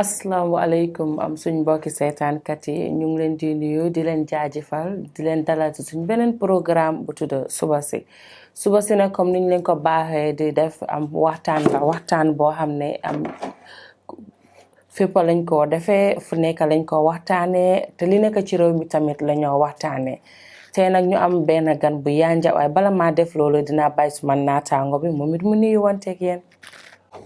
asalaamaaleykum suñ mbokki seetaankat yi ñu ngi leen di nuyu di leen jaajëfal di leen dalal ci suñ beneen programme bu tudd suba si suba si nag comme niñ leen ko baaxee di def am waxtaan boo xam ne am fépp lañ ko defee fu nekk lañ ko waxtaanee te li nekk ci réew mi tamit la ñoo waxtaanee tey nag ñu am benn gan bu yanja waaye bala maa def loolu dinaa bàyyi suma naataango bi moom it mu nuyu wanteeg yéen.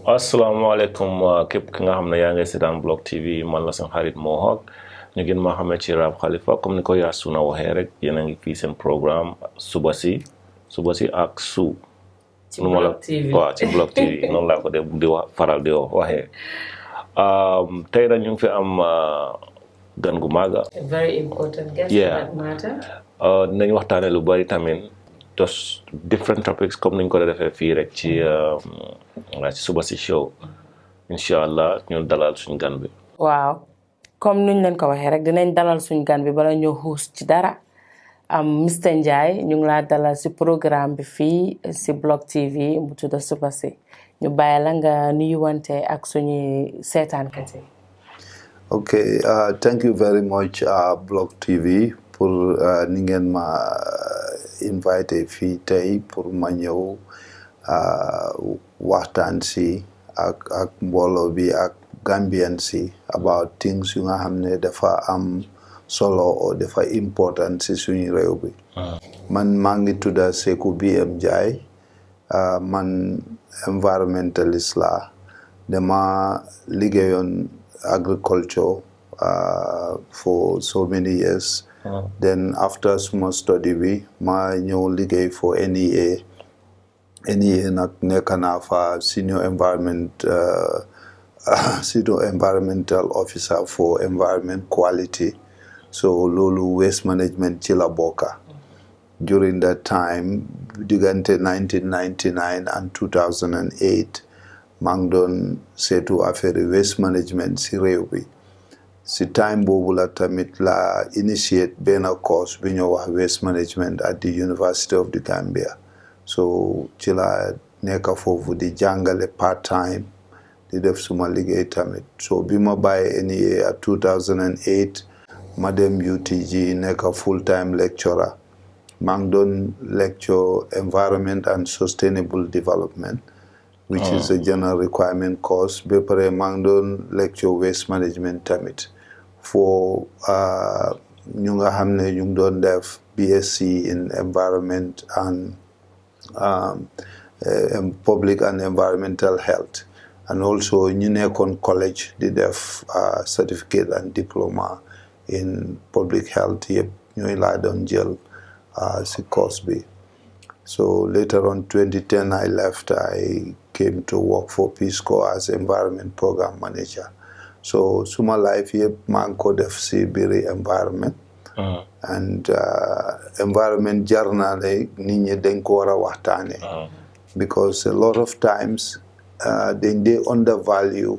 asalaamaaleykum képp ki nga xam ne yaa ngi seetaan Block TV man la seen xarit Mohawk ñu gën maa xamee ci Rap Khalifa comme ni ko yaa Sunna waxee rek yéen a ngi fii seen programme suba si ak su. ci Block TV waaw ci Block TV noonu laa ko di faral di waxee tey nag ñu ngi fi am gan gu maaga. very important guest that matter. dinañ waxtaane lu bari tamit. just different topics comme niñ ko defee fii rek ci suba si show incha allah ñu dalal suñ gan bi. waaw comme nuñ leen ko waxee rek dinañ dalal suñ gan bi bala ñoo xuus ci dara Mr Njie ñu ngi laa dalal si programme bi fii si Block TV mu tudd suba si ñu bàyyi la nga nuyuwante ak suñuy seetaankat yi. Okay, thank you very much Block TV pour ni ngeen ma invité fii tey pour ma ñëw waxtaan si ak mbooloo bi ak Gambian si about things yu nga xam ne dafa am solo o dafa important si suñu réew bi. Man maa ngi tudda Saikou BM Njie man environmentalist la dama liggéeyoon agriculture for so many years. Then after suma study bi ma ñëw liggéey for NEA nag nekk naa fa senior environmental officer for environment quality so loolu waste management ci la bokka. During that time diggante 1999 and 2008 maa ngi doon seetu affaire waste management si réew bi. Si time boobu la tamit la initiate benn course bi ñoo wax waste management at the University of the Gambia so ci la nekk foofu di jàngale part time di def suma liggéey tamit so bi ma bàyyi NEA at 2008 ma dem UTG nekk full time lecturer maa ngi doon lecture environment and sustainable development which is a general requirement course ba pare maa ngi doon lecture waste management tamit for ñu nga xam ne ñu ngi doon def BSc in environment and public and environmental health and also ñu nekkoon college di def certificate and diploma in public health yëpp ñooy laa doon jël si course bi. So later on 2010 I left. I came to work for Peace Corps as environment program manager. So suma life yëpp maa ngi ko def si biir environment. And environment jar na ne nit ñi dañ ko war a waxtaane. Because a lot of times they undervalue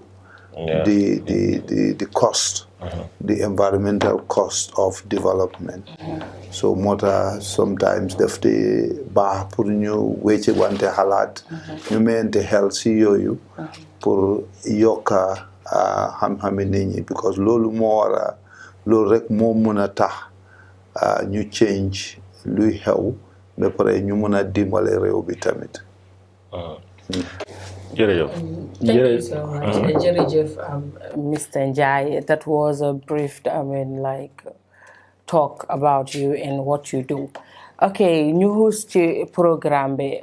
the cost, the environmental cost of development. So moo tax sometimes daf di baax pour ñu wecce wante xalaat ñu mayante xel si yooyu pour yokka xam-xami nit ñi because loolu moo war a loolu rek moo mun a tax ñu change luy xew ba pare ñu mun a dimbale réew bi tamit. Jërëjëf. Thank you so much. Jërëjëf Mr Njie, that was a brief talk about you and what you do. Okay, ñu xuus ci programme bi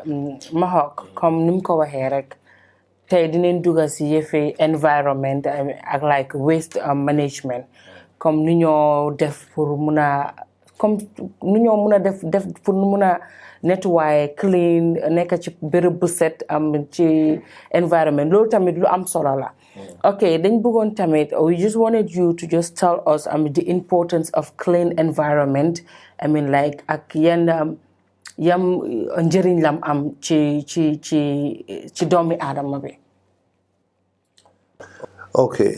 Mohawk comme ni mu ko waxee rek tey dinañ dugga si yëfi environment ak waste management comme nu ñoo def pour mun a def pour mun a nettoyer clean nekk ci béréb bu set ci environment loolu tamit lu am solo la. Okay, dañ bëggoon tamit we just wanted you to just tell us the importance of clean environment ak yenn yam njëriñ lam am ci doomi aadama bi. Okay,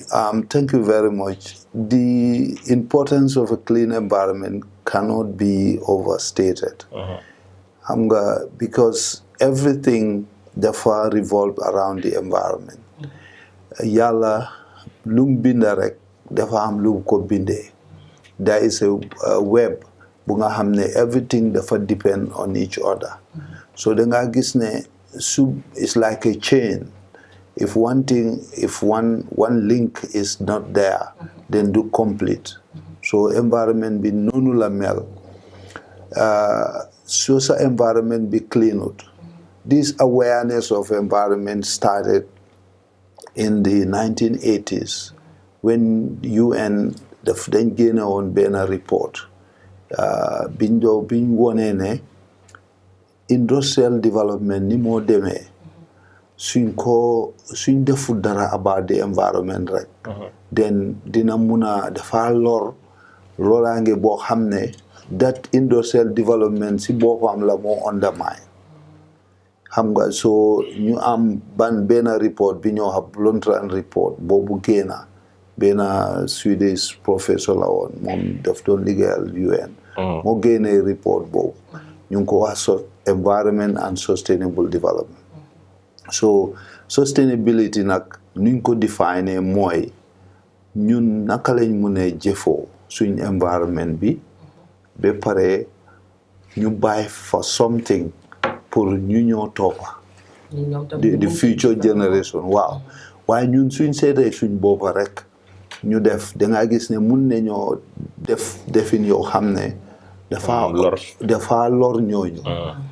thank you very much. The importance of a clean environment cannot be overstated. Because everything therefore revolves around the environment. Yàlla lum binda rek dafa am lu ko bindee. There is a web bu nga xam ne everything dafa depend on each other. So da nga gis ne sub is like a chain. If one link is not there, then do complete. So environment be nonu la mel. So sa environment be clean out. This awareness of environment started in the 1980s when UN dañ génne woon benn report biñ wone ne industrial development ni moo demee suñ deful dara about the environment rek then dina mun a dafa loraange boo xam ne that industrial development si boppam la moo undermine xam nga so ñu am benn report bi ñoo xam Brundtland report boobu génna benn Swedish professor la woon moom daf doon liggéeyal UN moo génnee report boobu ñu ngi ko wax environment and sustainable development so sustainability nag nuñ ko define mooy ñun naka lañ mun a jëfoo suñ environment bi ba pare ñu bàyyi for something pour ñu ñoo toppa the future generation waaw waaye ñun suñ seetee suñ boppa rek ñu def da nga gis ne mun nañoo defin yoo xam ne dafa lor ñooñu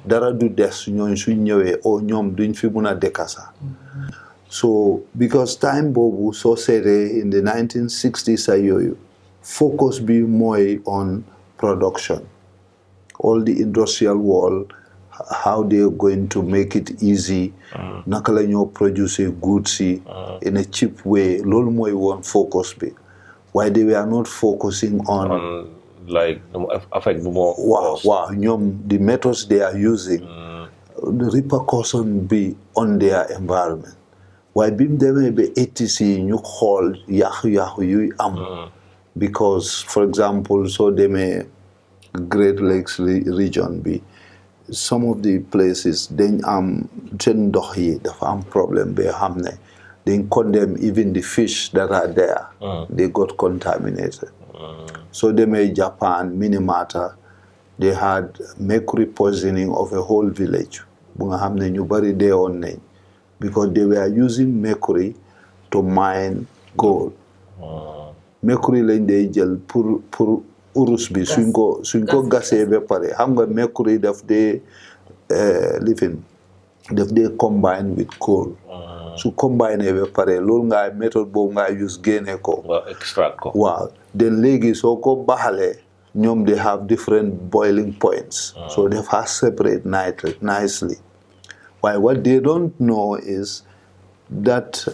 dara du des ñooñu suñ ñëwee o ñoom duñ fi mun a dekasa so because time boobu soo seetee in the 1960s a yooyu focus bi mooy on production all the industrial world how they are going to make it easy naka la ñoo produce goods in a cheap way loolu mooy woon focus bi why they were not focusing on like affect more wow ñoom the methods they are using the repercussion be on their environment waaye bi mu demee ba 80s yi ñu xool yàqu-yàqu yuy am because for example soo demee Great Lakes region bi some of the places dañ am seen ndox yi dafa am problème ba xam ne dañ condemn even the fish that are there they got contaminated so demee Japan Minamata they had mercury poisoning of a whole village bu nga xam ne ñu bari deewoon nañ because they were using mercury to mine gold mercury lañ day jël pour urus bi suñ ko gasee ba pare xam nga mercury daf dee combine with coal su combine ba pare loolu nga méthode boobu nga use génne ko extract ko waaw then léegi soo ko baxalee ñoom they have different boiling points so they have separate nicely waaye what they don't know is that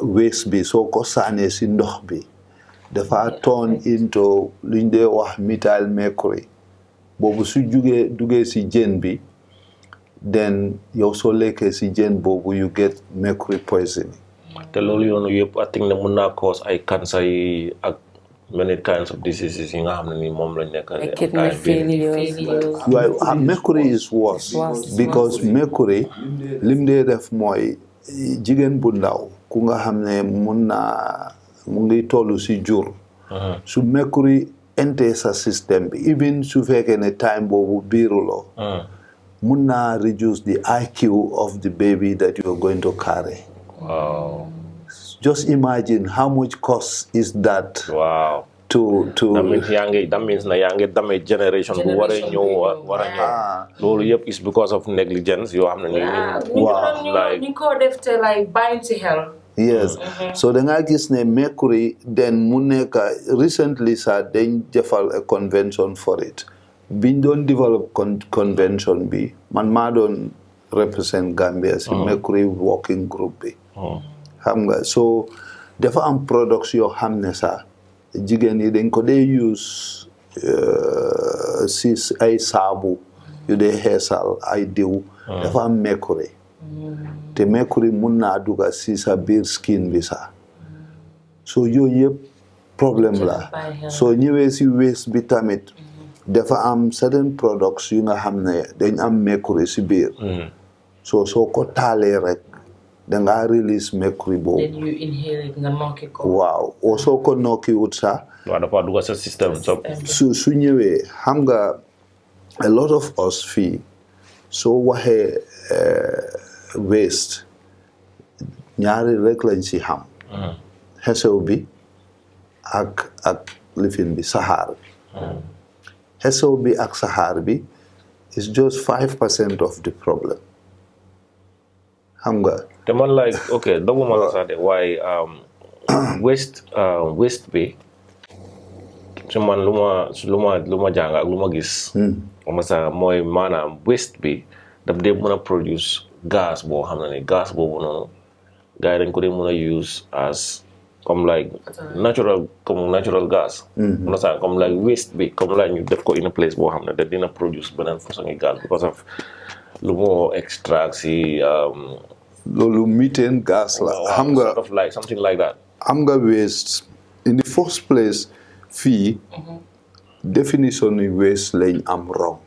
waste bi soo ko sànnee si ndox bi dafa turn into luñ dee wax methyl mercury boobu su duggee si jën bi then yow soo lekkee si jën boobu you get mercury poisoning te loolu yoonu yëpp I think ne mun naa cause ay cancer yi ak many kinds of diseases yi nga xam ne ni moom lañ nekk kidney failure waaye mercury is worse because mercury lim dee def mooy jigéen bu ndaw ku nga xam ne mu ngi tollu si jur su mercury ente sa système bi even su fekkee ne time boobu biiruloo mun naa reduce the IQ of the baby that you are going to carry. Wow. Just imagine how much cost is that. Wow. To that means na yaa ngi damage generation bu war a ñëw loolu yëpp is because of negligence yoo xam ne ñu ko def te like bàyyi ci xel. Yes. So da nga gis ne mercury then mu nekk recently sax dañ defal a convention for it biñ doon develop convention bi man maa doon represent Gambia si mercury working group bi xam nga so dafa am products yoo xam ne sax jigéen yi dañ ko dee use si ay saabu yu dee xeesal ay diw dafa am mercury te mercury mun naa dugga si sa biir skin bi sax so yooyu yëpp problème la soo ñëwee si waste bi tamit dafa am certain products yu nga xam ne dañ am mercury si biir soo ko taalee rek danga release mercury boobu. Then you inhale it nga nokki ko. waaw oo soo ko nokki wut sax. waaw dafa dugg sa système su ñëwee xam nga a lot of us fii soo waxee waste ñaari rek lañ si xam. xesew bi ak lifin bi saxaar bi. xesew bi ak saxaar bi is just 5% of the problem. xam nga. te man like ok doguma la sax de waaye waste bi su man lu ma jàng ak lu ma gis. ma sax mooy maanaam waste bi daf dee mën a produce gaz boo xam ne gaz boobu noonu gars yi dañ ko dee mën a use as comme like natural gas. ma sax comme like waste bi comme like ñu def ko in a place boo xam ne da dina produce beneen façon gaz because of lu moo extract si. loolu methane gas la. xam nga sort of like something like that. xam nga waste in the first place fii definition yi waste lañ am wrong.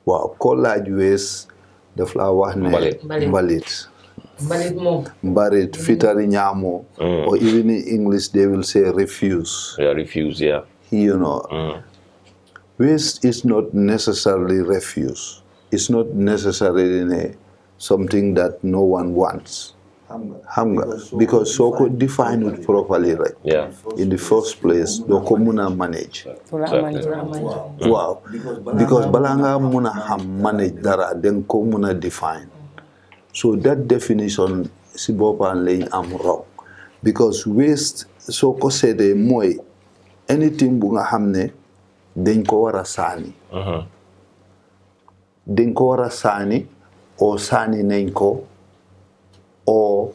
waaw ko laaj waste daf la wax ne mbalit moom mbalit fitari ñaamo or even in English they will say refuse. Refuse, yeah. You know, waste is not necessarily refuse. It's not necessarily something that no one wants. Because so could define it properly, right? Yeah. In the first place, the communal manage. Wow. Because balanga muna manage dara then communal define. So that definition si bopan lay am wrong. Because waste so ko sede moy anything bu nga xamne dañ ko wara sani. Dañ ko wara sani o sani nañ ko or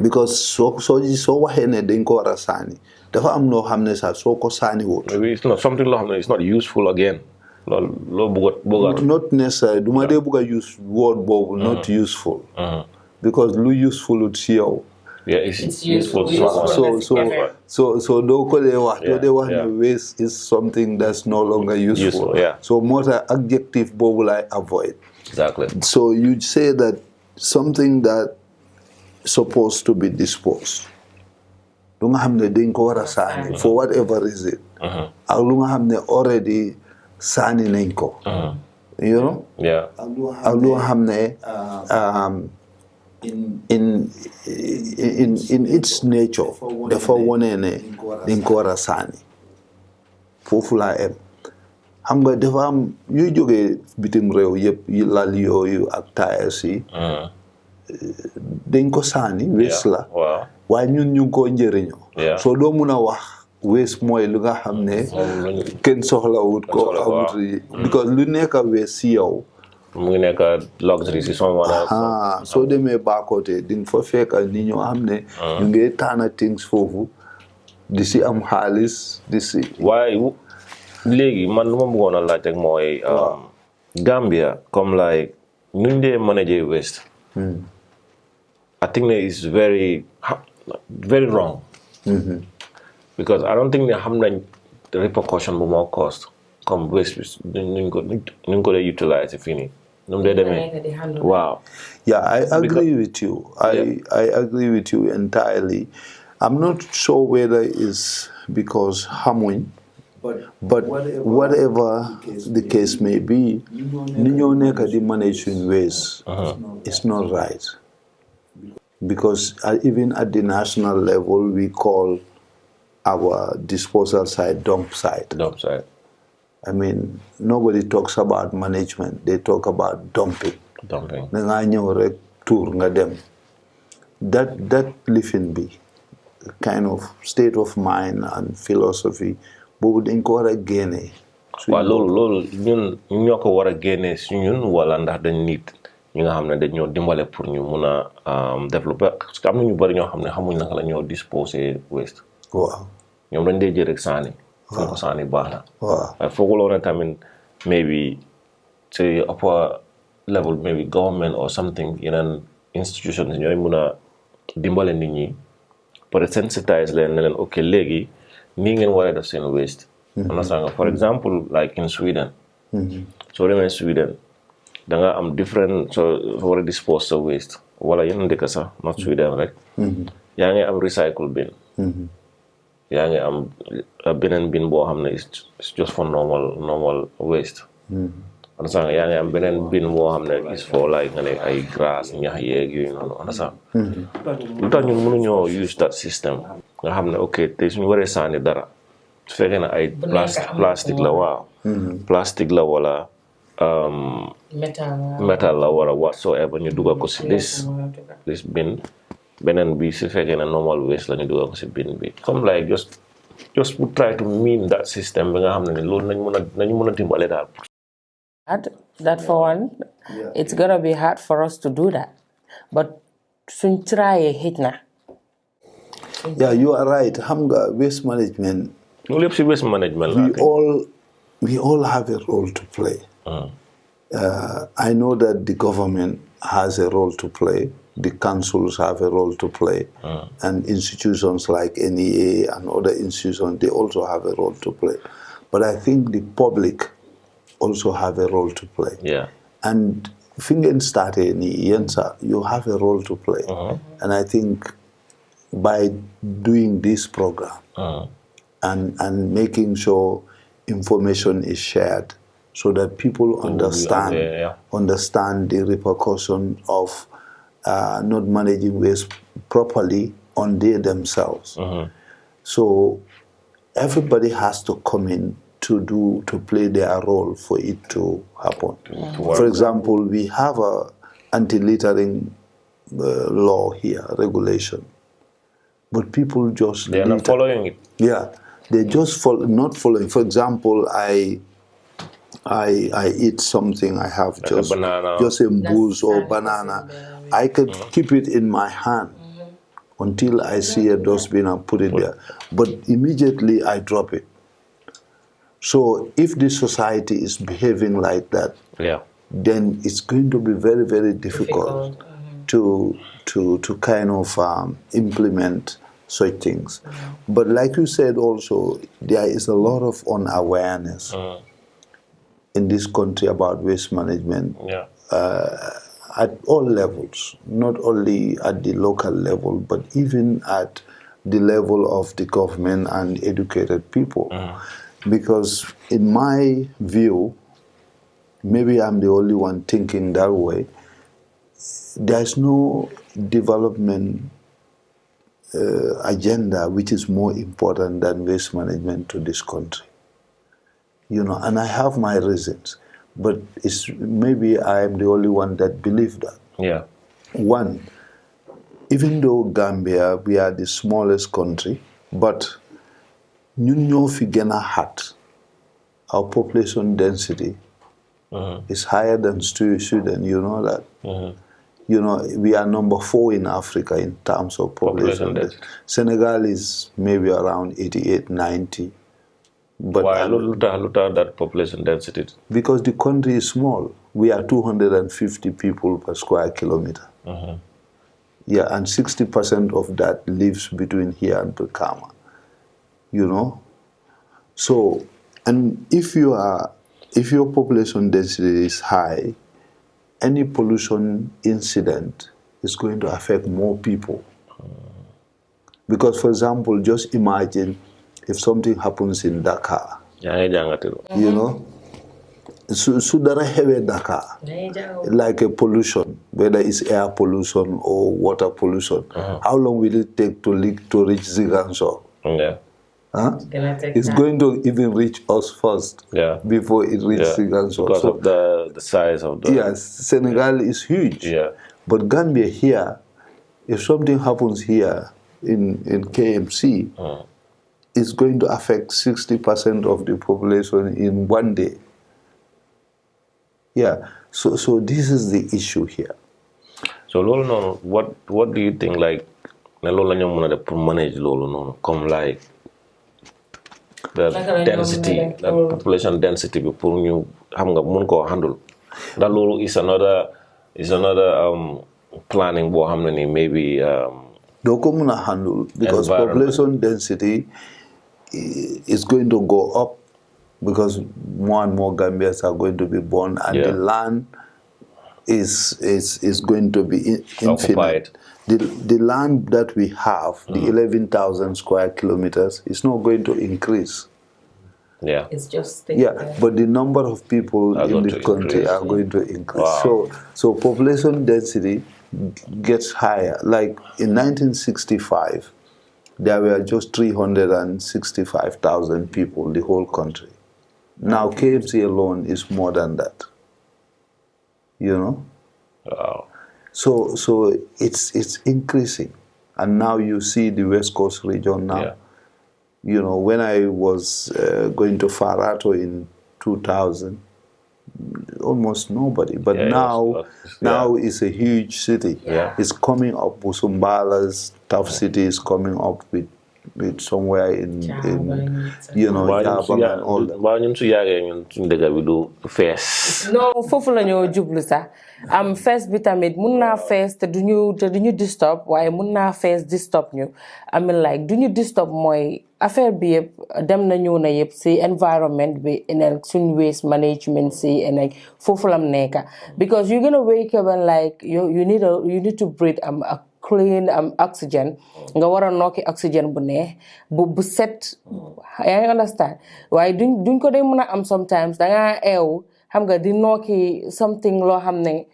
because so waxee ne dañ ko war a sànni dafa am loo xam ne sax soo ko sànni wut. Maybe it's not something loo xam ne it's not useful again. loolu bëgg not necessarily du ma dee bëgg a use word boobu not useful. Because lu useful ut si yow. Yeah, it's useful. So doo ko dee wax doo dee wax ne waste is something that's no longer useful. So moo tax adjective boobu lay avoid. Exactly. So you say that something that supposed to be disposed. Lu nga xam ne dañ ko war a sànni for whatever reason. Ak lu nga xam ne already sànni nañ ko. You know? Yeah. Ak lu nga xam ne in its nature dafa wone ne dañ ko war a sànni. Foofu laa em. Xam nga dafa am ñuy jógee bitim réew yëpp yi lal yooyu ak taayas yi. dañ ko sànni waste la. waaye ñun ñu ngi koo njëriñoo. soo doo mun a wax waste mooy lu nga xam ne kenn soxlawut ko amut yi. because lu nekk waste si yow. mu ngi nekk luxury si someone else. soo demee baakote di nga fa fekk ni ñoo xam ne. ñu ngi tànn things foofu di si am xaalis di si. waaye léegi man lu ma bëggoon a laaj rek mooy. Gambia comme like nuñ dee manager waste. I think that is very wrong. Because I don't think they have the repercussion more cost. Come waste, nuñ ko utilize if any. Wow. Yeah, I agree with you. I agree with you entirely. I'm not sure whether it's because xamuñ. But whatever the case may be, ni ñoo nekk di manage suñ waste. It's not right. Because even at the national level, we call our disposal site dump site. Dump site. I mean, nobody talks about management. They talk about dumping. Dumping. Nga ñëw rek tour nga dem. That living be kind of state of mind and philosophy. Boobu dañ ko war a génne. waaw loolu ñun ñoo ko war a génne si ñun wala ndax dañ nit ñi nga xam ne dañ ñoo dimbale pour ñu mun a développer parce que am na ñu bari ñoo xam ne xamuñ naka la ñoo disposer waste. waaw ñoom dañ dee jël rek saani. fu ko saani baax na. waaw waaye fooguloo ne tamit maybe say upper level maybe government or something yeneen institutions ñooy mun a dimbale nit ñi pour sensitize leen ne leen ok léegi nii ngeen war a def seen waste. understand nga for example like in Sweden. soo demee Sweden da nga am different so war a dispose sa waste wala yenn dëkk sax not Sweden rek yaa ngi am recycle bin yaa ngi am beneen bin boo xam ne is just for normal waste understand yaa ngi am beneen bin boo xam ne is for like nga ne ay grass ñax yeeg yooyu noonu understand lu tax ñun mënuñoo use that system nga xam ne ok tey suñu waree sànni dara su fekkee ne ay plastique la waaw plastique la wala metal la wala whatsoever ñu dugal ko si this bin beneen bi su fekkee ne normal waste la ñu dugal ko si bin bi comme like just to try to mean that system bi nga xam ne loolu nañu mën a dimbale daal. That for one, it's gonna be hard for us to do that, but suñ try hit na. Yeah, you are right. Xam nga waste management. loolu yëpp si waste management la. We all have a role to play. I know that the government has a role to play. The councils have a role to play. And institutions like NEA and other institutions, they also have a role to play. But I think the public also have a role to play. Yeah. And Fingen started you have a role to play. And I think by doing this program and making sure information is shared so that people understand the repercussion of not managing waste properly on themselves. So everybody has to come in to play their role for it to happen. For example, we have a anti-littering law here, regulation, but people just they are not following it. Yeah, they just not following. For example, I eat something, I have like just a booze or banana. I could keep it in my hand until I see a dustbin and put it there. But immediately I drop it. So if the society is behaving like that, then it's going to be very, very difficult to kind of implement such things. But like you said also, there is a lot of unawareness in this country about waste management at all levels, not only at the local level, but even at the level of the government and educated people. Because in my view, maybe I'm the only one thinking that way, there's no development agenda which is more important than waste management to this country. And I have my reasons, but maybe I am the only one that believe that. Yeah. One, even though Gambia, we are the smallest country, but ñun ñoo fi gën a xat. Our population density is higher than Sweden, you know that. We are number 4 in Africa in terms of population density. Senegal is maybe around 88, 90. But why look at that population density? Because the country is small. We are 250 people per square kilometer. Yeah, and 60% of that lives between here and Brikama. So, and if your population density is high, any pollution incident is going to affect more people. Because, for example, just imagine if something happens in Dakar, Sudara Hewe Dakar, like a pollution, whether it's air pollution or water pollution, how long will it take to reach Ziganso? It's going to even reach us first before it reaches Ziganso. Because of the size of the... Yes, Senegal is huge. But Gambia here, if something happens here in KMC, it's going to affect 60% of the population in one day. Yeah, so this is the issue here. So lolo no, what do you think like na lolo ñu mëna def pour manage lolo no, comme like the density, the population density bi pour ñu xam nga mën ko handle. That lolo is another planning bo xam ni maybe do ko mëna handle because population density is going to go up because more and more Gambians are going to be born and the land is going to be infinite. The land that we have, the 11,000 square kilometers, is not going to increase. Yeah. It's just but the number of people in the country are going to increase. Wow. So population density gets higher. Like in 1965, there were just 365,000 people in the whole country. Now KFC alone is more than that. You know? Wow. So it's increasing. And now you see the West Coast region now. Yeah. You know, when I was going to Farato in 2000, almost nobody. But now it's a huge city. Yeah. It's coming up. Busumbala's tough city is coming up with somewhere in you know, Java and all that. No, fofu la ñoo jublu sax am first bi tamit mun naa fees te duñu disturb waaye mun naa fees disturb ñu I mean like duñu disturb mooy affaire bi yëpp dem na ñëw na yëpp si environment bi en suñ waste management si en like foofu lam nekka because you're gonna wake up and like you need to breathe a clean oxygen nga war a nokki oxygen bu neex bu set yaa ngi understand waaye duñ ko dee mën a am sometimes dangaa eew xam nga di nokki something loo xam ne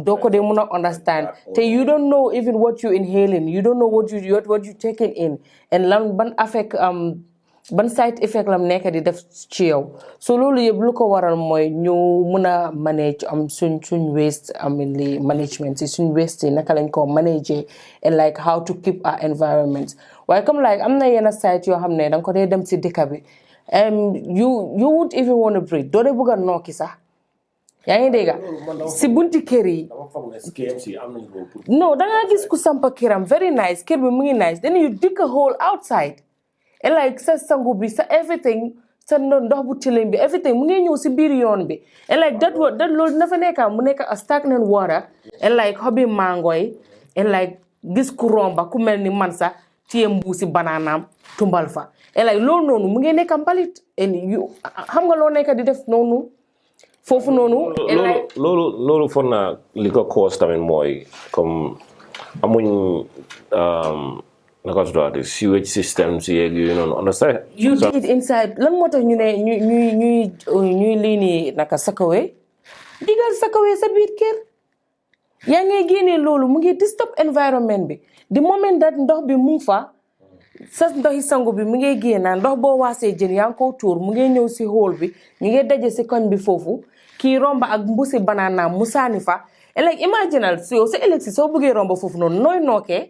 doo ko dee mën a understand te you don't know even what you inhaling you don't know what you taking in and lan ban affect ban side effect lam nekk di def ci yow so loolu yëpp lu ko waral mooy ñu mën a manage suñ waste li management si suñ waste yi naka lañ ko manager and like how to keep our environment waaye comme like am na yenn site yoo xam ne danga ko dee dem si dëkk bi you won't even want to breathe doo dee bëgg a nokki sax yaa ngi dégg si bunti kër yi no danga gis ku sampa këram very nice kër bi mu ngi nice then you dig a hole outside and like sa sangu bi sa everything sa ndox bu tilim bi everything mu ngi ñëw si biir yoon bi and like that loolu dafa nekka mu nekk a stagnant water and like xobi mango yi and like gis ku romba ku mel ni man sax téye mbuusi banaanaam tumbal fa and like loolu noonu mu ngi nekk mbalit and you xam nga loo nekk di def noonu foofu noonu loolu foog naa li ko cause tamit mooy comme amuñ naka tuddaati sewage systems yeeg yooyu noonu understand you dig it inside lan moo tax ñu ne ñuy lii nii naka sakawee digal sakawee sa biir kër yaa ngi génnee loolu mu ngi disturb environment bi the moment that ndox bi mu fa sa ndoxi sangu bi mu ngi génn ndox boo waasee jën yaa ngi ko tuur mu ngi ñëw si hole bi ñu ngi daje si koñ bi foofu kii romba ak mbusi banana mu saani fa like imaginal so sa éleksi soo bëggee romba foofu noonu nooy nookee.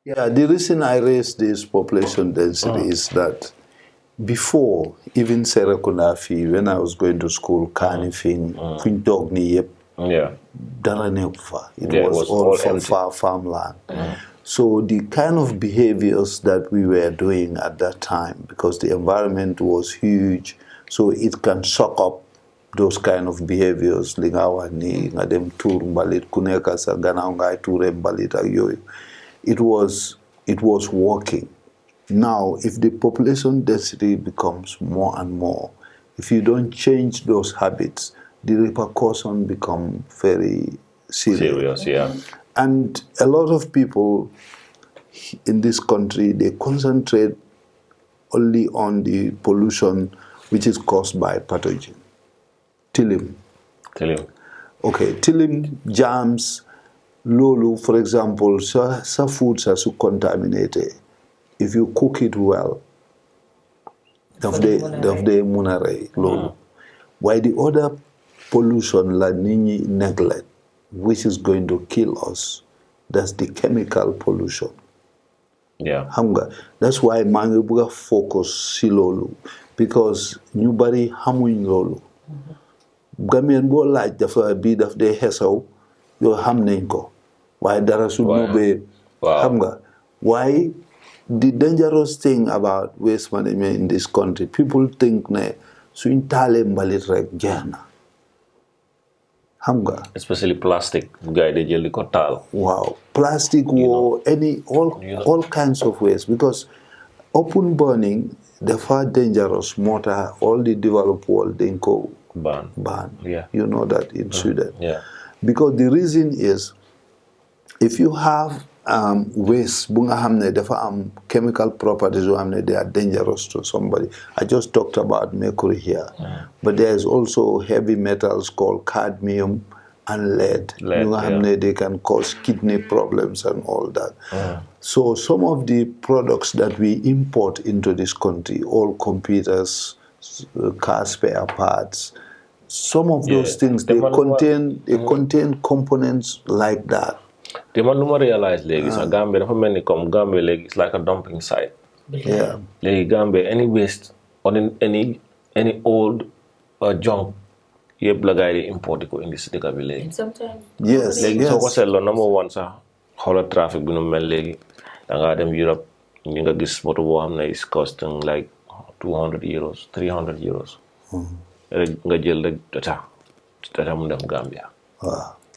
Yeah, the reason I raised this population density is that before, even Serekunda fi, when I was going to school, Kanifing, Quintogni, it was all farmland. So the kind of behaviors that we were doing at that time, because the environment was huge, so it can suck up those kind of behaviors. Lingawani, ngadem turumbalit, kuneka sa ganaungai turembalit ayoy. It was working. Now, if the population density becomes more and more, if you don't change those habits, the repercussions become very serious. Yeah. And a lot of people in this country, they concentrate only on the pollution which is caused by pathogen. Tilim. Okay, tilim, germs, lolu, for example, some foods are so contaminated. If you cook it well, they munare lolu. Why the other pollution la nini neglect, which is going to kill us, that's the chemical pollution. Yeah. Hunger. That's why mangibuga focus si lolu, because nobody hamuin lolu. Gamien bo laaj dafa bi daf de xesaw yo xam nañ ko waaye dara su nobé xam nga why the dangerous thing about waste management in this country, people think ne suñ taalee mbalit rek jeex na xam nga especially plastic guy de jël ko taal wow plastic or all kinds of waste, because open burning dafa dangerous moo tax all the developed world dañ ko ban. Yeah. You know that in Sweden. Yeah. Because the reason is, if you have waste bu nga xam ne dafa am chemical properties yoo xam ne they are dangerous to somebody. I just talked about mercury here, but there is also heavy metals called cadmium and lead. You nga xam ne they can cause kidney problems and all that. So some of the products that we import into this country, all computers, car spare parts, some of those things they contain components like that. The man luma realize legi sa Gambia dafa melni comme Gambia legi it's like a dumping site. Yeah. Legi Gambia any waste or any old junk yeb la gaay di import ko indi ci dëkk bi legi. Sometimes Yes. Legi soko sello number 1 sax xola traffic bi nu mel legi da nga dem Europe ñu nga gis moto bo xamne is costing like 200 euros, 300 euros. Rek nga jël rek tata mu dem Gambia.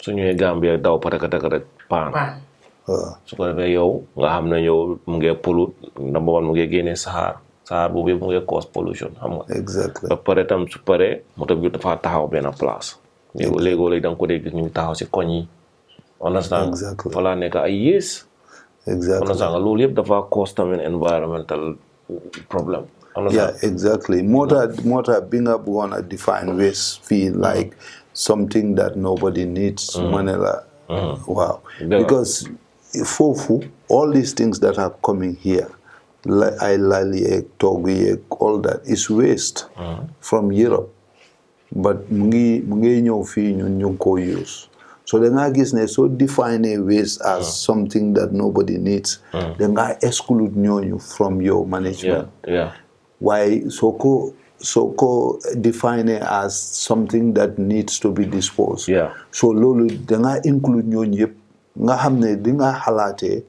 Su ñëwee Gambia daw patakataka rek paan su ko defee yow nga xam ne yow mu ngi pollute number 1 mu ngi génnee saxaar boobu yëpp mu ngi cause pollution xam nga. Exactly. ba pare tam su paree moto bi dafa taxaw benn place. léegi da nga ko dee gis ñu taxaw si koñ yi. understand fa laa nekk ay yées. understand loolu yëpp dafa cause tamit environmental problem. Yeah, exactly. Moo tax bi nga bëggoon a define waste feel like something that nobody needs. Manela. Wow. Because foofu, all these things that are coming here, like Ilali, Togi, all that is waste from Europe. But mungi ñëw fii ñun ñu ko use. So da nga gis ne so define a waste as something that nobody needs. Da nga exclude ñooñu from your management. Yeah. Why so define it as something that needs to be disposed. Yeah. So lolu da nga include ñooñu yëpp nga xam ne di nga xalaatee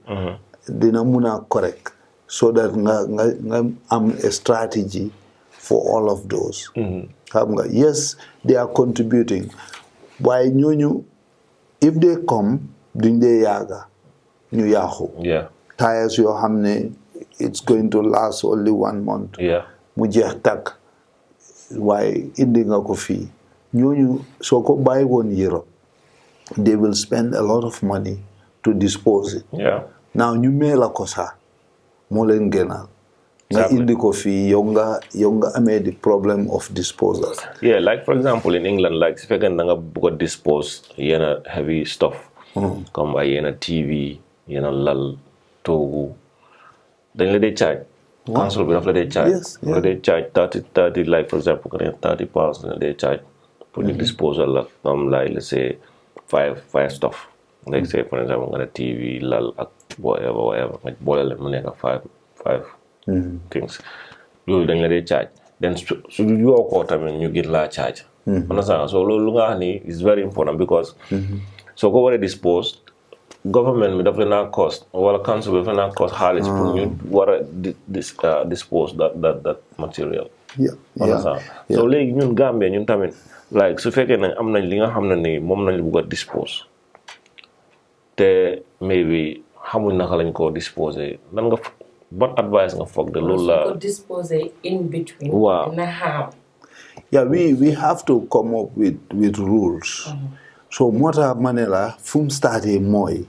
dina mun a correct so that nga am a strategy for all of those. Xam nga yes they are contributing waaye ñooñu if they come duñ dee yaaga ñu yaaxu. Yeah. Tires yoo xam ne it's going to last only 1 month. Yeah. Mu jeex tàkk waaye indi nga ko fii ñooñu soo ko bàyyi woon Europe they will spend a lot of money to dispose it. Yeah. Now ñu mee la ko sax moo leen gënal nga indi ko fii yow nga amee the problem of disposal. Yeah, like for example in England, like if fekkee da nga bëgg a dispose yenn heavy stuff comme ay yenn TV yenn lal toogu dañ la dee charge. Council bi daf la dee charge. Yes, la dee charge 30 like for example £30 la dee charge for the disposal like let's say five stuff. Like say for example nga ne TV lal ak whatever nga boole leen mu nekk five things. Loolu dañ la dee charge. Then su yoo ko tamit ñu gën laa charge. Understand? So loolu nga xam ni is very important because soo ko war a dispose government bi daf leen a cost wala council bi daf leen a cost xaalis pour ñu war a dispose that material. Yeah. So léegi ñun Gambia ñun tamit like su fekkee ne am nañ li nga xam ne ni moom nañ bëgg a dispose te maybe xamuñ naka lañ ko disposer lan nga what advice nga foog de loolu la ko disposer in between. Wow. Na how. Yeah, we have to come up with rules. So moo tax ma ne la fu mu starté mooy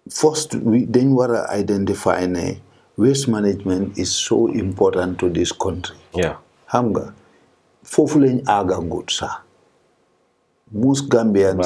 first dañ war a identify ne waste management is so important to this country. Yeah. Xam nga foofu lañ àggagut sax. Most Gambians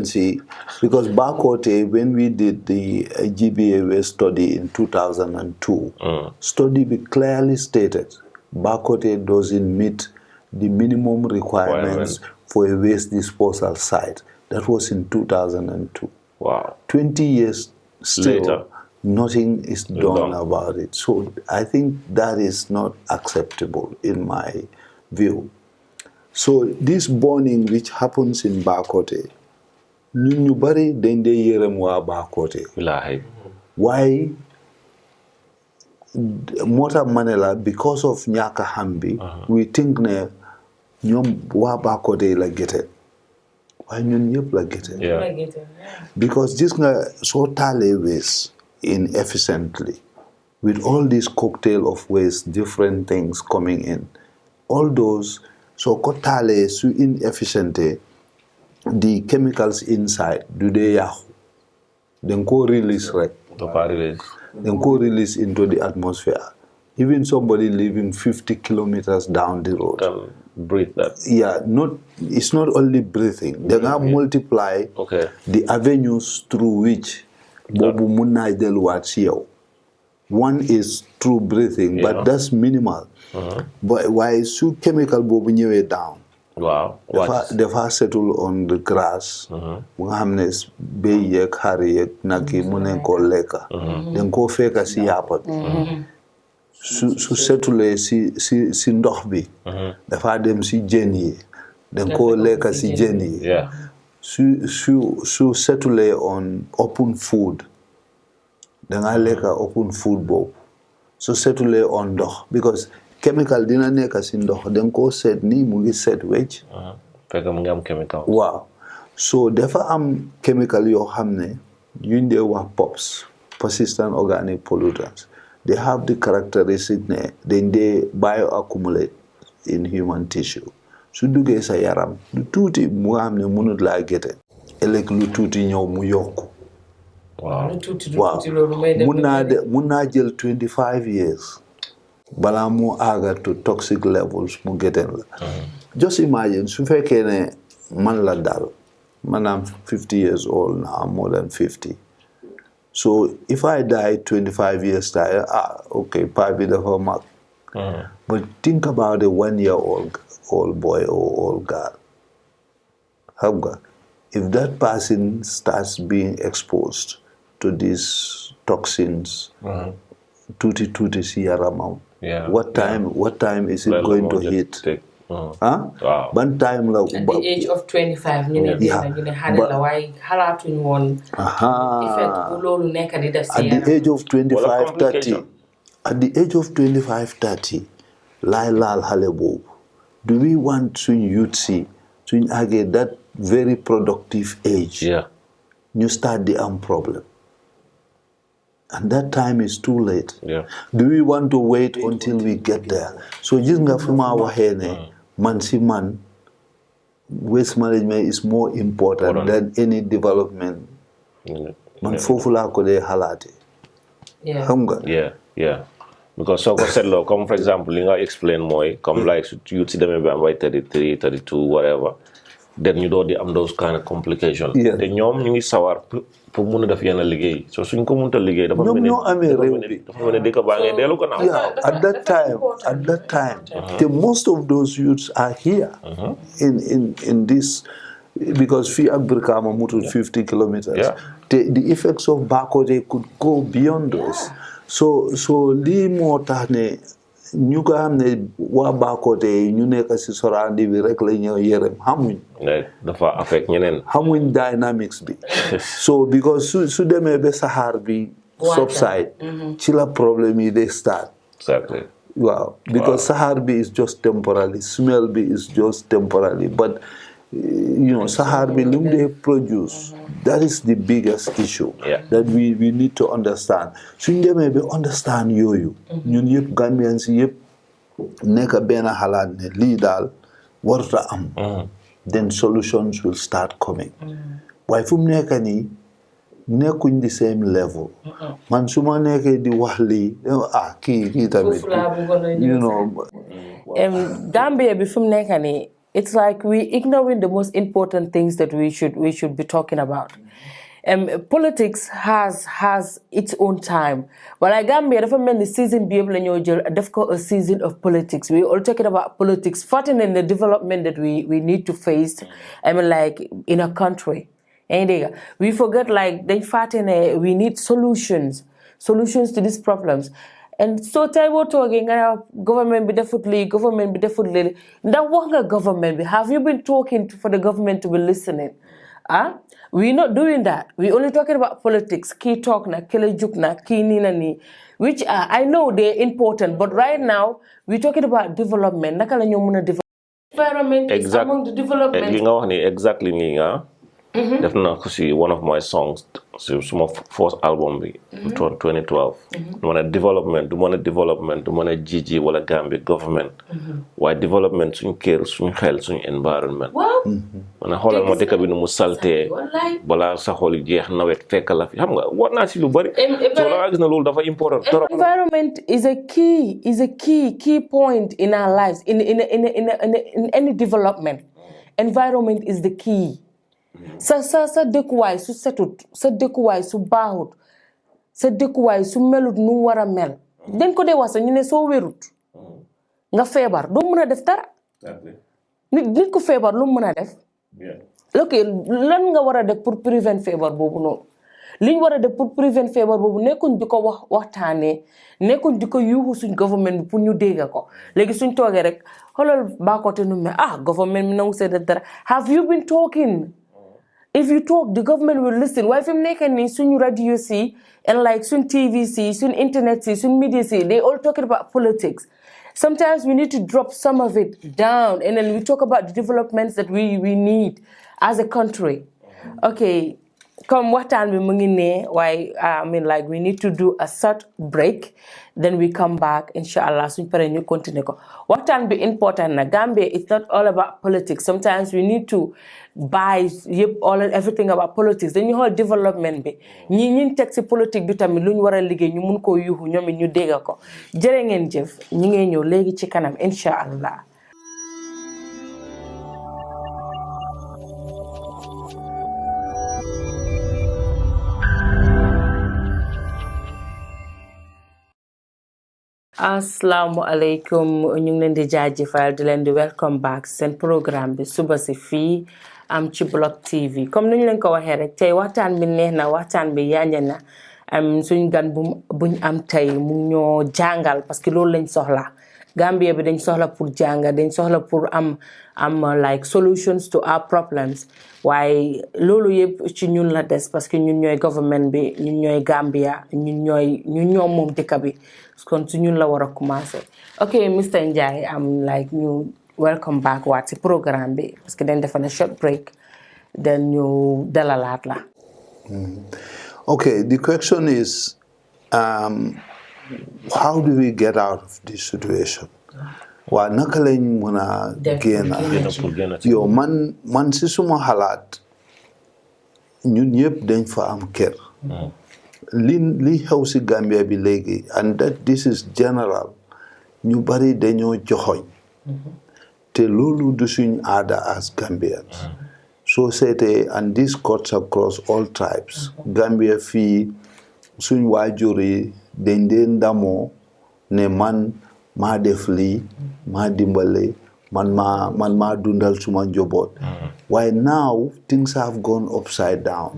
see, because Bakote, when we did the GBA waste study in 2002, study clearly stated Bakote doesn't meet the minimum requirements for a waste disposal site. That was in 2002. Wow. 20 years still, later, nothing is done about it. So I think that is not acceptable in my view. So this burning which happens in Bakote, ñun ñu bari dañ dee yërëm waa Bakote. Why? Moo tax ma ne la because of ñàkk a xam bi we think ne ñoom waa Bakote la gete waaye ñun ñëpp la gete. Because gis nga soo taalee waste inefficiently with all this cocktail of waste, different things coming in, all those, so kotale su inefficient, the chemicals inside, do they then go release right? Then go release into the atmosphere. Even somebody living 50 kilometers down the road can breathe that. Yeah, it's not only breathing. They can multiply the avenues through which bobu munna delwat siyo. One is through breathing, but that's minimal. But why su chemical bobu ñëwé down? Wow. Dafa settle on the grass. Nga xamné béy yek xar yek nak yi mu nen ko lekka. Den ko fekka si yapa bi. Su settle si ndox bi. Dafa dem si jën yi. Den ko lekka si jën yi. Su settle on open food. Den nga lekka open food bobu. Su settle on ndox because chemical dina nekk si ndox den ko set ni mu ngi set wecc. Fekk mu ngi am chemical. Waaw. So dafa am chemical yoo xam ne yuñ dee wax POPs, persistent organic pollutants. They have the characteristic ne dañ dee bioaccumulate in human tissue. Su duggee sa yaram lu tuuti mu nga xam ne mënut laa gete. Ëllëg lu tuuti ñëw mu yokku. Waaw. Mun naa jël 25 years. Bala mu aga to toxic levels mu geten la. Just imagine su fekkee ne man la dal. Man, I'm 50 years old now, more than 50. So if I die 25 years time, okay, probably the whole mark. But think about a 1-year-old boy or old girl. If that person starts being exposed to these toxins, tutti si yaramam, what time is it going to hit? Wow. One time at the age of 25 ñu ne xale la waaye xalaatuñ woon effect bu loolu nekk di def si at the age of 25-30 laay laal xale boobu do we want suñ youth si suñ àggee that very productive age ñu start di am problem and that time is too late. Do we want to wait until we get there? So gis nga fi ma waxee ne man, waste management is more important than any development. Man fofu la ko de halate. Yeah. Because so said lo, come for example, you explain more, come like you see them by 33, 32, whatever. Then you don't have those kind of complications. The ñoom ñu ngi sawar pour mun a def yenn liggéey so suñ ko mënta liggéey dafa mel ni dëkk baa ngay dellu gannaaw. At that time the most of those youths are here in this because fii ak Brikama mutul 50 kilometers. The effects of backward could go beyond those. So lii moo tax ne ñu ko xam ne waa Bakoteh ñu nekk si sorandi bi rek la ñëw yërëm xamuñ. dafa affect ñeneen. xamuñ dynamics bi. So because su demee ba saxaar bi subside. ci la problème yi they start. Exactly. Wow. Because saxaar bi is just temporary. Smell bi is just temporary. But saxaar bi lu mu dee produce. That is the biggest issue that we need to understand. Suñ demee ba understand yooyu. ñun yëpp Gambians yëpp nekk benn xalaat ne lii daal warta am. Then solutions will start coming. Waaye fu mu nekk nii nekkuñ the same level. Man su ma nekkee di wax lii kii tamit. Gambia bi fu mu nekk nii it's like we ignoring the most important things that we should be talking about. Politics has its own time. But like Gambia, dafa mel ni season bi yëpp la ñoo jël def ko a season of politics. We all talking about politics, fighting in the development that we need to face. Like in a country. We forget like they fighting. We need solutions to these problems. And so time we're talking government be definitely that one government be have you been talking for the government to be listening? We're not doing that. We're only talking about politics. Key talk na kele juk na key nina ni, which I know they're important, but right now we're talking about development. Nakala nyo muna develop environment is among the development. Exactly nga. def naa ko si one of my songs si suma first album bi 2012 du ma ne development du ma ne jiji wala Gambia government waaye development suñ kër suñ xel suñ environment ma ne xoolal ma dëkk bi nu mu saltee balaa sa xol jeex nawet fekk la fi xam nga war naa si lu bari so la gis na loolu dafa important trop. Environment is a key point in our lives in any development. Environment is the key. sa dëkkuwaay su setut sa dëkkuwaay su baaxut sa dëkkuwaay su melut nu war a mel dañ ko dee wax ñu ne soo wérut nga feebar doo mën a def dara nit ko feebar lu mën a def ok lan nga war a def pour prevent feebar boobu noonu liñ war a def pour prevent feebar boobu nekkuñ di ko waxtaanee nekkuñ di ko yuuxu suñ government bi pour ñu dégg ko léegi suñ toogee rek xoolal baakote nu me government mi nangu see def dara. Have you been talking? If you talk, the government will listen. Why if you make any soon radio see and like soon TV see, soon internet see, soon media see, they all talking about politics. Sometimes we need to drop some of it down and then we talk about the developments that we need as a country. Okay, come what time why I mean like we need to do a short break, then we come back, inshallah, soon ñu continue ko. What time be important na Gambia, it's not all about politics. Sometimes we need to buy everything about politics. Then you hold development bi. ñi tek ci politique bi tamit luñ wara liggéey ñu mun ko yuuxu ñoom ñu dégg ko. Jërë ngeen jëf, ñi ngey ñëw léegi ci kanam inshallah. Assalamu alaikum, ñu ngi leen di jaajëfal di leen di welcome back seen programme bi suba si fii am ci Block TV comme niñ leen ko waxee rek tey waxtaan bi neex na waxtaan bi yaañe na suñ gan buñ am tey mu ñoo jàngal parce que loolu lañ soxla Gambia bi dañ soxla pour jànga dañ soxla pour am like solutions to our problems waaye loolu yëpp ci ñun la des parce que ñun ñooy government bi ñun ñooy Gambia ñun ñoo moom dëkk bi kon su ñun la war a commencer. Okay, Mr Njie, I'm like ñu welcome back waat ci programme bi parce que dañ defa na short break then ñu dalalaat la. Okay, the question is how do we get out of this situation? Waa naka lañ mën a génn yow man si suma xalaat ñun ñëpp dañ fa am kër li xew si Gambia bi léegi and that this is general ñu bari dañoo joxoñ te loolu du suñ aada as Gambians soo seetee and this cuts across all tribes Gambia fii suñ waajur yi dañ dee ndamoo ne man maa def lii maa dimbale man maa dundal suma njaboot waaye now things have gone upside down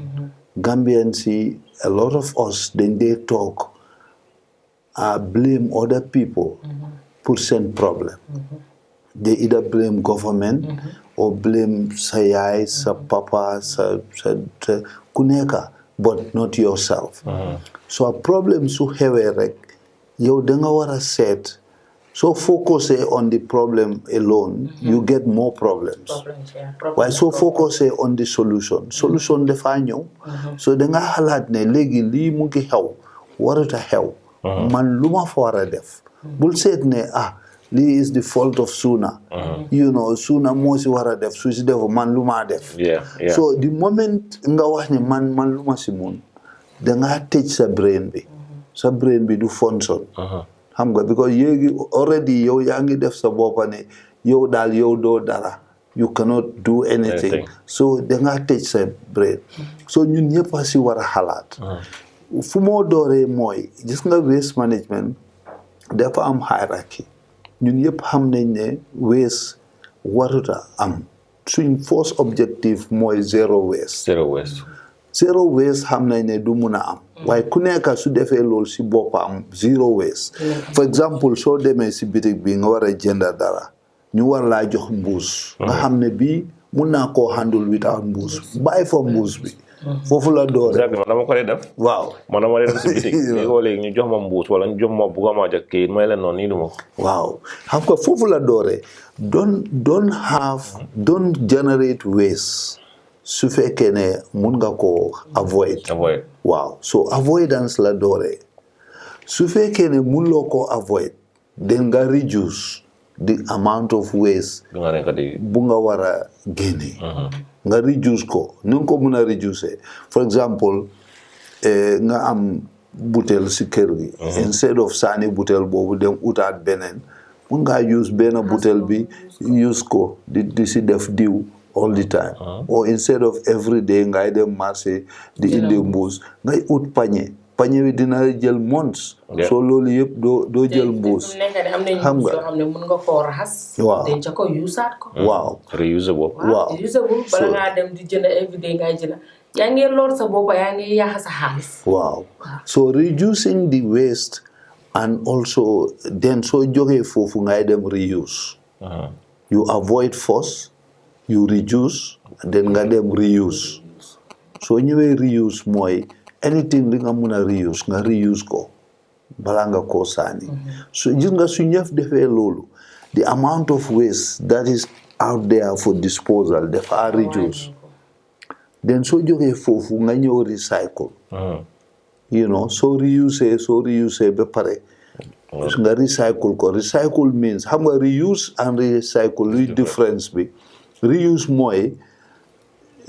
Gambians see a lot of us then they talk blame other people pour seen problem they either blame government or blame sa yaay sa papa sa ku nekk but not yourself so a problem su xewee rek yow da nga war a seet so focus on the problem alone you get more problems waaye so focus on the solution dafa ñëw so da nga xalaat ne léegi lii mu ngi xew warut a xew man lu ma fa war a def bul seet ne lii is the fault of Sunna you know Sunna moo si war a def su si def man lu ma def so the moment nga wax ne man lu ma si mun da nga tëj sa brain bi du function xam nga because yéegi already yow yaa ngi def sa boppa ne yow daal yow doo dara you cannot do anything so da nga tëj sa brain so ñun ñëpp a si war a xalaat fu moo dooree mooy gis nga waste management dafa am hierarchy ñun yëpp xam nañ ne waste waruta am suñ first objective mooy zero waste xam nañ ne du mun a am waaye ku nekk su defee loolu si boppam zero waste for example soo demee si bitig bi nga war a jënd dara ñu war laa jox mbuus nga xam ne bii mun naa koo handle without mbuus bàyyi fa mbuus bi foofu la doore exactement dama ko def waaw man dama dem si bitig léegi ñu jox ma mbuus wala ñu jox ma bugga ma jox kayit may leen noonu nii du ma waaw xam nga foofu la doore don't generate waste su fekkee ne mun nga ko avoid. Wow. So avoidance la doore. Su fekkee ne mun loo ko avoid, then nga reduce the amount of waste bu nga war a génne. Nga reduce ko ni nga ko mun a reduce. For example, nga am butel si kër gi. Instead of sànni butel boobu dem utaat beneen, mun nga use benn butel bi use ko di si def diw all the time. Or instead of every day ngay dem marché di indi mbuus ngay ut pañe bi dina jël months. So loolu yëpp doo jël mbuus. xam nga mun nga koo raxas. waaw denc ko usaat ko. waaw reusable. waaw reusable bala ngaa dem di jënd every day ngay jënd. yaa ngi lor sa bopp yaa ngi yàq sa xaalis. waaw so reducing the waste and also then soo jógee foofu ngay dem reuse. You avoid first, you reduce, then nga dem reuse. So ñëwee reuse mooy anything li nga mun a reuse nga reuse ko balaa nga koo sànni. So gis nga su ñëf defee loolu, the amount of waste that is out there for disposal dafa reduce. Then soo jógee foofu nga ñëw recycle. You know, so reuse ba pare. Nga recycle ko. Recycle means xam nga reuse and recycle luy difference bi. Reuse mooy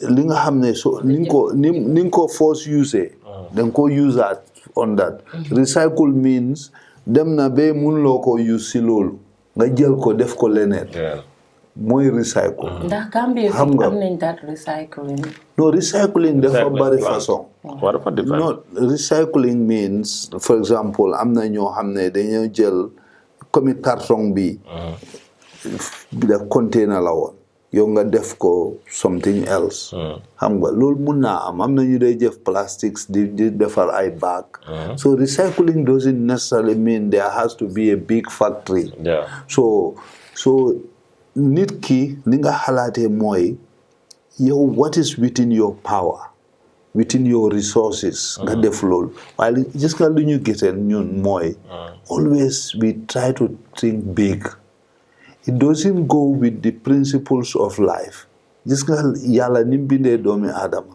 li nga xam ne so ni nga ko force use then ko use that on that. Recycle means dem na ba mun loo ko use si loolu nga jël ko def ko leneen. mooy recycle. ndax Gambia fi am nañ that recycling. No, recycling dafa bari façon. No, recycling means, for example, am na ñoo xam ne dañoo jël comme carton bi da container la woon yow nga def ko something else. xam nga loolu mun naa am na ñu day jëf plastics di defar ay bag. So recycling doesn't necessarily mean there has to be a big factory. So nit ki li nga xalaatee mooy yow what is within your power, within your resources nga def loolu waaye gis nga lu ñu gisee ñun mooy always we try to think big. It doesn't go with the principles of life. Gis nga yàlla ni mu bindee doomi aadama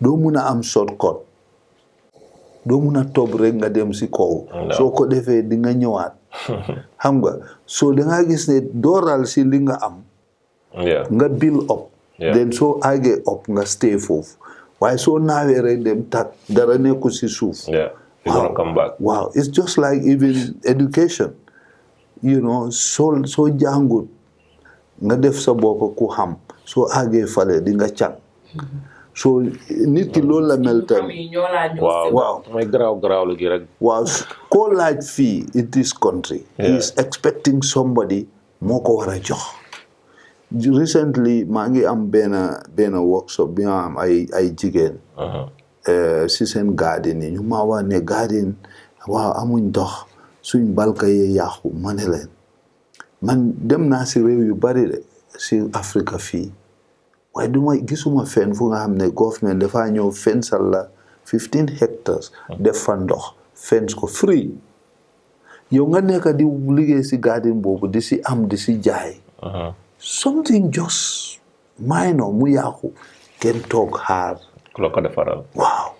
doo mun a am shortcut, doo mun a toog rek nga dem si kaw soo ko defee di nga ñëwaat. xam nga so da nga gis ne dooral si li nga am nga build up then soo àggee up nga stay foofu waaye soo naawee rek dem tak dara nekku si suuf. Wow, it's just like even education, you know, soo jàngut nga def sa bopp ku xam soo àggee fale di nga càng. So nit ki loolu la mel tamit. waaw mooy garaaw lu gi rek. waaw koo laaj fii in this country. He is expecting somebody moo ko war a jox. Recently maa ngi am benn workshop bi nga am ay jigéen. si seen garden yi ñu ma wax ne garden waaw amuñ ndox suñ balka yee yàqu ma ne leen man dem naa si réew yu bari de si Afrique fii. waaye gisuma fenn fu nga xam ne government dafa ñëw fensal la 15 hectares def fa ndox fence ko free yow nga nekk di liggéey si garden boobu di si am di si jaay. Something just minor mu yàqu kenn toog xaar. ku la ko defaral. waaw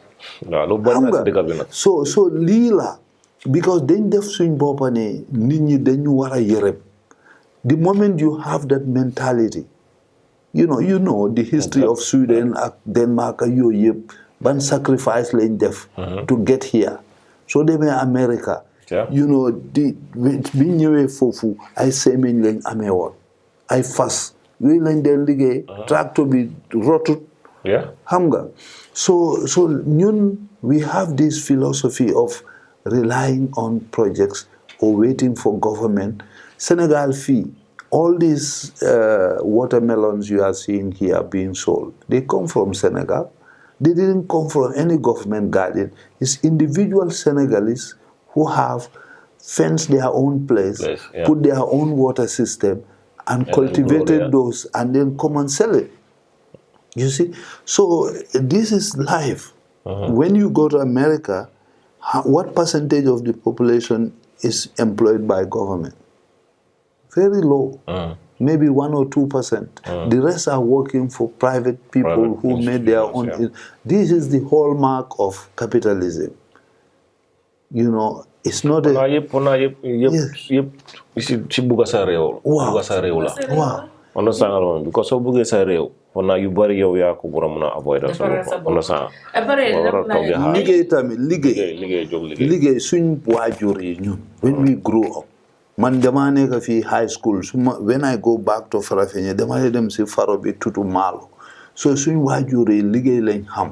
lu bon na si dëkk bi nag. so lii la because dañ def suñ boppa ne nit ñi dañu war a yërëm. The moment you have that mentality, you know the history of Sweden ak Denmark ak yooyu yëpp ban sacrifice lañ def to get here. So demee America, you know biñ ñëwee foofu ay semeñ lañ amee woon ay fas yooyu lañ den liggéey tractor bi rotut xam nga so ñun we have this philosophy of relying on projects or waiting for government. Senegal fee, all these watermelons you are seeing here being sold, they come from Senegal. They didn't come from any government garden. It's individual Senegalese who have fenced their own place, put their own water system, and cultivated those, and then come and sell it. You see? So this is life. When you go to America, what percentage of the population is employed by government? Very low. maybe 1 or 2%. The rest are working for private people who made their own. Yeah. This is the hallmark of capitalism. You know, it's not a. Si buga sa réew. Wow. Buga sa réew la. Wow. Understand alone because so buga sa réew. Fona yu bari yow ya ko bura mëna avoid sa bopp. Understand. Liggéey suñ waajur yi ñun. When we grow up. Man dama nekk fi high school when I go back to Farafenni dama dem si faro bi tutu Malo. So suñ waajur yi liggéey lañ xam.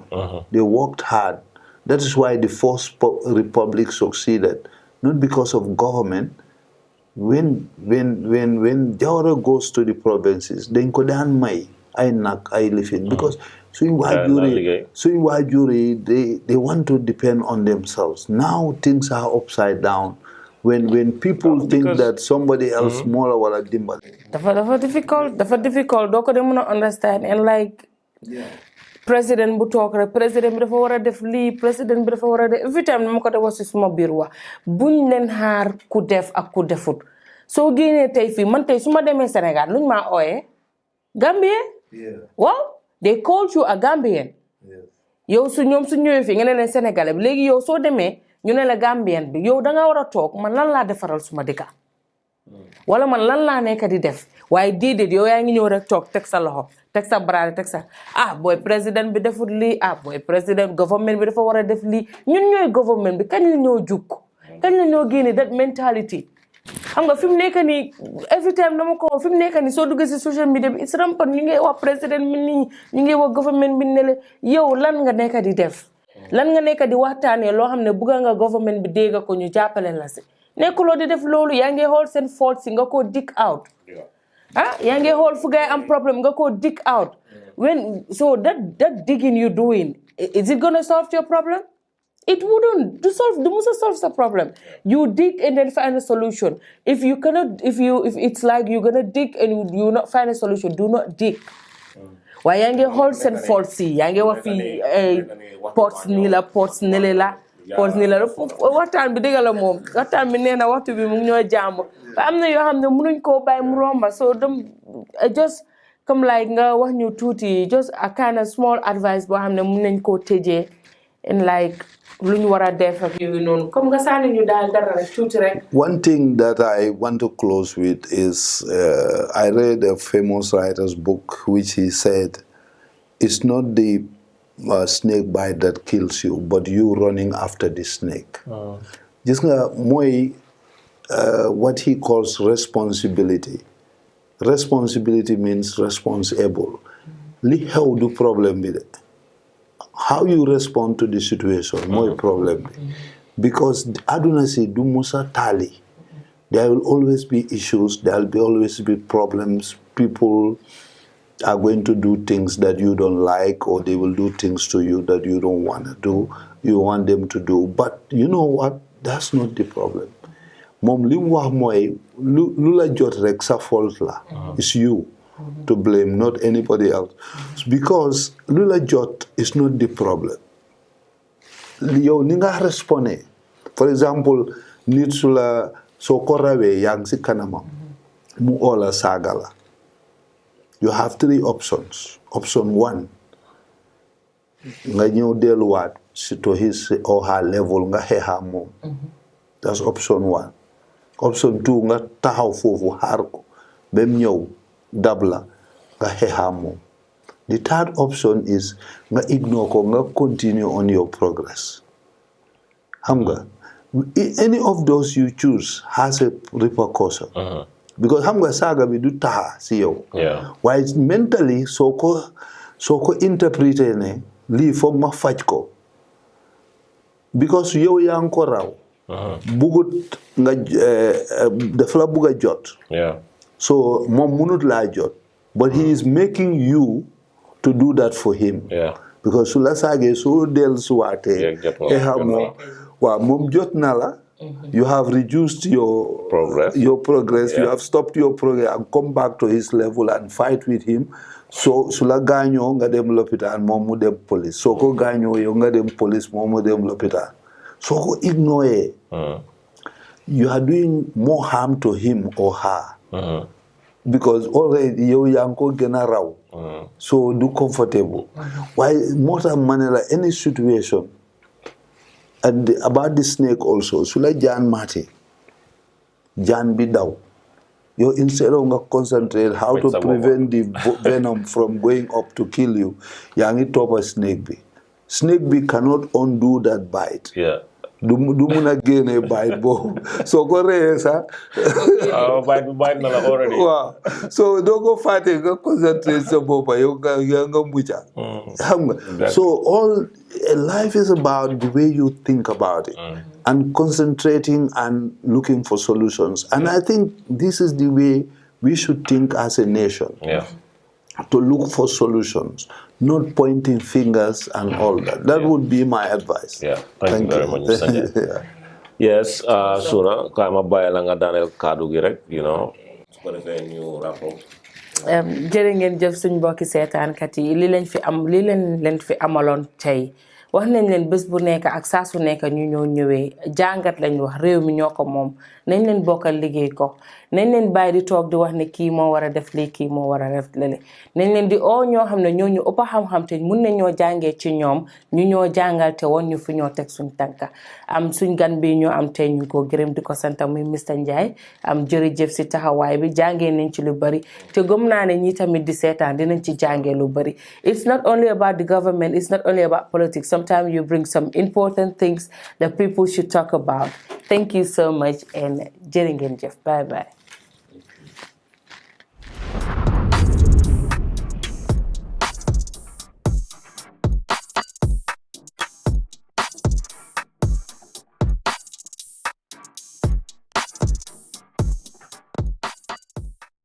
They worked hard. That is why the first republic succeeded, not because of government. When Jawara goes to the provinces, then ko daan may ay nak ay lifin because suñ waajur they want to depend on themselves. Now things are upside down. When people think that somebody else more wala dimbal. Dafa difficult. Doo ko de mën a understand and like. President bu toog rek président bi dafa war a def lii président bi dafa war a def every time dama ko de wax si suma biir wax buñ leen xaar ku def ak ku defut soo génnee tey fii man tey su ma demee Sénégal luñ maa ooyee Gambien waaw they called you a Gambien yow su ñoom su ñëwee fii nga ne leen Sénégalais bi léegi yow soo demee ñu ne la Gambien bi yow dangaa war a toog man lan laa defaral suma dëkka wala man lan laa nekk di def waaye déedéet yow yaa ngi ñëw rek toog teg sa loxo teg sa baraade teg sa booy président bi defut lii booy président government bi dafa war a def lii ñun ñooy government bi kañ la ñoo jukk kañ la ñoo génne that mentality xam nga fi mu nekk nii every time dama ko fi mu nekk nii soo duggee si social media bi it's rampant ñu ngi wax président bi nii ñu ngi wax government bi ne la yow lan nga nekk di def lan nga nekk di waxtaanee loo xam ne bëgg nga government bi dégg ko ñu jàppale la si nekkuloo di def loolu yaa ngi xool seen fault si nga ko dig out yaa ngi xool fu ngay am problème nga ko dig out so that digging you doing is it gonna solve your problem? It wouldn't. To solve the problem, you dig and then find a solution. If it's like you're gonna dig and you not find a solution, do not dig. Waaye yaa ngi xool seen fault si yaa ngi wax fii ports nii la ports nele la ports nii la waxtaan bi dëgg la moom waxtaan bi nee na waxtu bi mu ngi ñoo jàmm am na yoo xam ne mënuñ koo bàyyi mu romba so just comme like nga wax ñu tuuti just a kind of small advice boo xam ne mën nañ koo tëjee and like lu ñu war a def ak yooyu noonu comme nga sànni ñu daal dara rek tuuti rek. One thing that I want to close with is I read a famous writer's book which he said it's not the snake bite that kills you but you running after the snake. Gis nga mooy what he calls responsibility. Responsibility means responsible. Li xew du problème bi de. How you respond to the situation mooy problème bi. Because aduna si du musa tali. There will always be issues, there will always be problems. People are going to do things that you don't like or they will do things to you that you don't want to do. You want them to do. But you know what? That's not the problem. Mom li mu wax mooy lu la jot rek sa fault la. It's you to blame, not anybody else. Because lu la jot is not the problem. Yow ni nga respondé. For example, nit su la soo ko rawee yaa ngi si kanamam mu oola saaga la. You have 3 options. Option 1, nga ñëw delluwaat to his or her level nga xeexa moom. That's option 1. Option 2, nga taxaw foofu xaar ko ba mu ñëw dab la nga xeexa moom. The third option is nga ignore ko nga continue on your progress. Xam nga any of those you choose has a repercussion. Because xam nga saaga bi du taxa si yow. Waaye mentally soo ko interpréter ne lii foog ma faj ko. Because yow yaa ngi ko raw. Bugut nga daf la bugg a jot. So moom munut laa jot. But he is making you to do that for him. Because su la saagee soo dellusiwaatee. Waaw moom jot na la. You have reduced your progress. You have stopped your progress and come back to his level and fight with him. So sula gaañoo nga dem lopitaan moom mu dem police. Soo ko gaañoo yow nga dem police moom mu dem lopitaan. Soo ko ignore, you are doing more harm to him or her because already yow yaa ngi ko gën a raw so du comfortable waaye moo tax ma ne la any situation and about the snake also su la jaan maate jaan bi daw yow instead of nga concentrate how to prevent the venom from going up to kill you yaa ngi toppa snake bi cannot undo that bite du mun a génne bite boobu soo ko reyee sax bite na la already waaw so doo ko fàtte nga concentrate sa boppa yow nga mucca xam nga so all life is about the way you think about it and concentrating and looking for solutions and I think this is the way we should think as a nation to look for solutions, not pointing fingers and all that. That would be my advice. Thank you very much, Mr. Njie. Yes, Sunna, kama bàyyi la nga daaneel kaddu gi rek, you know, su ko defee ñu wrap up. Jërë ngeen jëf suñ mbokki seetaankat yi li leen fi amaloon tey wax nañ leen bés bu nekk ak saa su nekk ñu ñoo ñëwee jàngat lañ wax réew mi ñoo ko moom nañ leen bokkal liggéey ko nañ leen bàyyi di toog di wax ne kii moo war a def lii kii moo war a def lële nañ leen di ñoo xam ne ñooñu ëpp xam-xam te mun nañ ñoo jàngee ci ñoom ñu ñoo jàngal te woon ñu fi ñoo teg suñ tànka am suñ gan bi ñoo am tey ñu ko gërëm di ko sant muy Mr Njie am jërëjëf si taxawaay bi jàngee nañ ci lu bari te gëm naa ne ñi tamit di seetaan dinañ ci jàngee lu bari it's not only about the government, it's not only about politics. Sometimes you bring some important things that people should talk about. Thank you so much and jërë ngeen jëf. Bye bye.